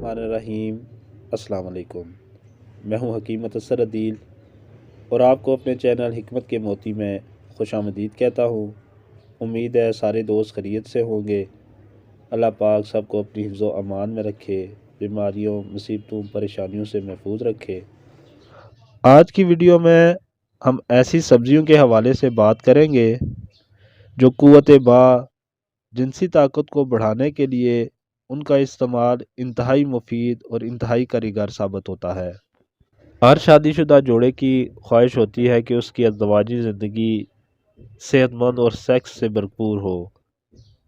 बिस्मिल्लाहिर्रहमानिर्रहीम। अस्सलाम वालेकुम। मैं हूं हकीम मुतस्सर अदील और आपको अपने चैनल हिकमत के मोती में खुशामदीद कहता हूं। उम्मीद है सारे दोस्त खैरियत से होंगे। अल्लाह पाक सबको अपनी हिफ्ज़ व अमान में रखे, बीमारियों, मुसीबतों, परेशानियों से महफूज रखे। आज की वीडियो में हम ऐसी सब्जियों के हवाले से बात करेंगे जो क़ुव्वत बा, जिनसी ताकत को बढ़ाने के लिए उनका इस्तेमाल इंतहाई मुफीद और इंतहाई कारीगर साबित होता है। हर शादीशुदा जोड़े की ख्वाहिश होती है कि उसकी अज़दवाजी ज़िंदगी सेहतमंद और सेक्स से भरपूर हो।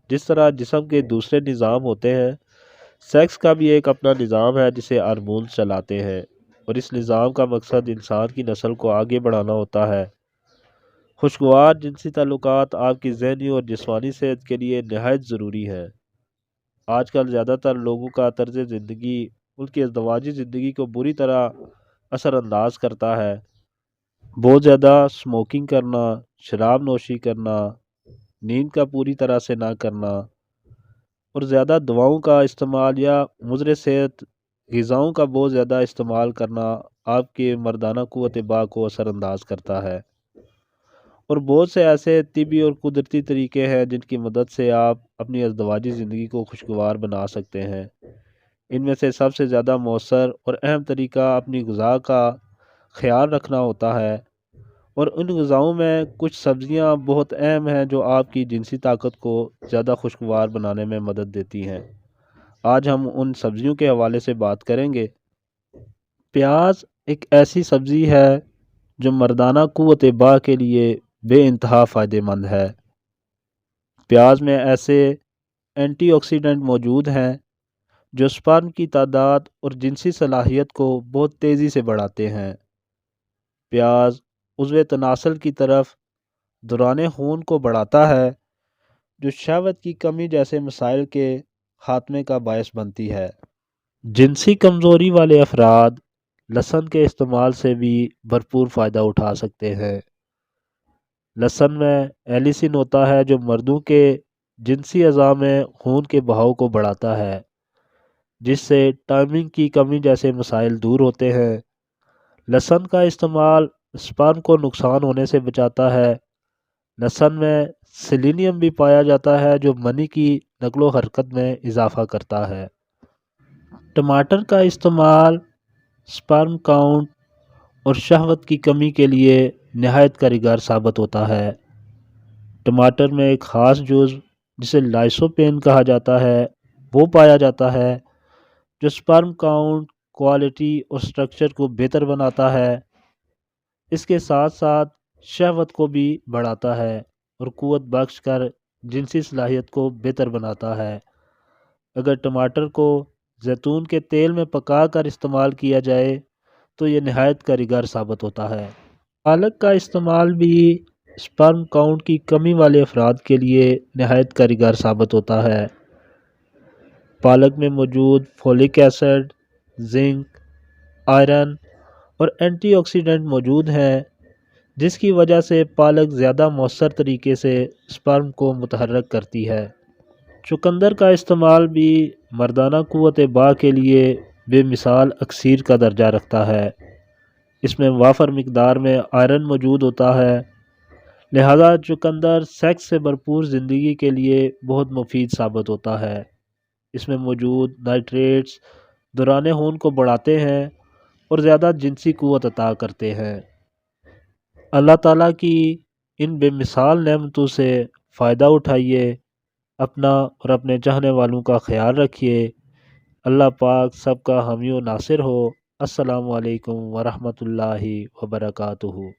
जिस तरह जिस्म के दूसरे निज़ाम होते हैं, सेक्स का भी एक अपना निज़ाम है जिसे हार्मोन चलाते हैं, और इस निज़ाम का मकसद इंसान की नस्ल को आगे बढ़ाना होता है। खुशगवार जिनसी ताल्लुकात आपकी ज़हनी और जिस्मानी सेहत के लिए नहायत ज़रूरी है। आजकल ज़्यादातर लोगों का तर्ज ज़िंदगी उनकी अज़दवाजी ज़िंदगी को बुरी तरह असरअंदाज करता है। बहुत ज़्यादा स्मोकिंग करना, शराब नोशी करना, नींद का पूरी तरह से ना करना और ज़्यादा दवाओं का इस्तेमाल या मुज़र सेहत ग़िज़ाओं का बहुत ज़्यादा इस्तेमाल करना आपके मर्दाना क़ुव्वत बा को असरअंदाज करता है। और बहुत से ऐसे तिबी और कुदरती तरीके हैं जिनकी मदद से आप अपनी अज़दवाजी ज़िंदगी को खुशगवार बना सकते हैं। इनमें से सबसे ज़्यादा मौसर और अहम तरीका अपनी ग़िज़ा का ख्याल रखना होता है, और उन ग़िज़ाओं में कुछ सब्ज़ियां बहुत अहम हैं जो आपकी जिनसी ताकत को ज़्यादा खुशगवार बनाने में मदद देती हैं। आज हम उन सब्ज़ियों के हवाले से बात करेंगे। प्याज एक ऐसी सब्ज़ी है जो मर्दाना क़ुव्वत बा के लिए बेइंतहा फ़ायदेमंद है। प्याज में ऐसे एंटीऑक्सीडेंट मौजूद हैं जो स्पर्म की तादाद और जिनसी सलाहियत को बहुत तेज़ी से बढ़ाते हैं। प्याज उज़्व तनासल की तरफ दौरान खून को बढ़ाता है, जो शहवत की कमी जैसे मसाइल के ख़ात्मे का बायस बनती है। जिनसी कमज़ोरी वाले अफराद लहसुन के इस्तेमाल से भी भरपूर फ़ायदा उठा सकते हैं। लहसुन में एलिसिन होता है जो मर्दों के जिनसी अज़ा में खून के बहाव को बढ़ाता है, जिससे टाइमिंग की कमी जैसे मसाइल दूर होते हैं। लहसुन का इस्तेमाल स्पर्म को नुकसान होने से बचाता है। लहसुन में सेलेनियम भी पाया जाता है जो मनी की नकलो हरकत में इजाफ़ा करता है। टमाटर का इस्तेमाल स्पर्म काउंट और शहवत की कमी के लिए नहायत कारीगर साबित होता है। टमाटर में एक ख़ास जुज़ जिसे लाइसोपेन कहा जाता है वो पाया जाता है, जो स्पर्म काउंट, क्वालिटी और स्ट्रक्चर को बेहतर बनाता है। इसके साथ साथ शहवत को भी बढ़ाता है और क़ुव्वत बख्श कर जिनसी सलाहियत को बेहतर बनाता है। अगर टमाटर को जैतून के तेल में पका कर इस्तेमाल किया जाए तो ये नहायत कारीगर साबित होता है। पालक का इस्तेमाल भी स्पर्म काउंट की कमी वाले अफराद के लिए नहायत कारीगर साबित होता है। पालक में मौजूद फोलिक एसिड, जिंक, आयरन और एंटीऑक्सीडेंट मौजूद हैं, जिसकी वजह से पालक ज़्यादा मौसर तरीके से स्पर्म को मुतहर्रिक करती है। चुकंदर का इस्तेमाल भी मर्दाना क़ुव्वत बा के लिए बेमिसाल अक्सीर का दर्जा रखता है। इसमें वाफर मिकदार में आयरन मौजूद होता है, लिहाजा चुकंदर सेक्स से भरपूर ज़िंदगी के लिए बहुत मुफीद साबित होता है। इसमें मौजूद नाइट्रेट्स दौरान खून को बढ़ाते हैं और ज़्यादा जिनसी क़ुव्वत अता करते हैं। अल्लाह ताला की इन बेमिसाल नेमतों से फ़ायदा उठाइए, अपना और अपने चाहने वालों का ख्याल रखिए। अल्लाह पाक सबका हामी व नासिर हो। अस्सलामु अलैकुम व रहमतुल्लाहि व बरकातुहू।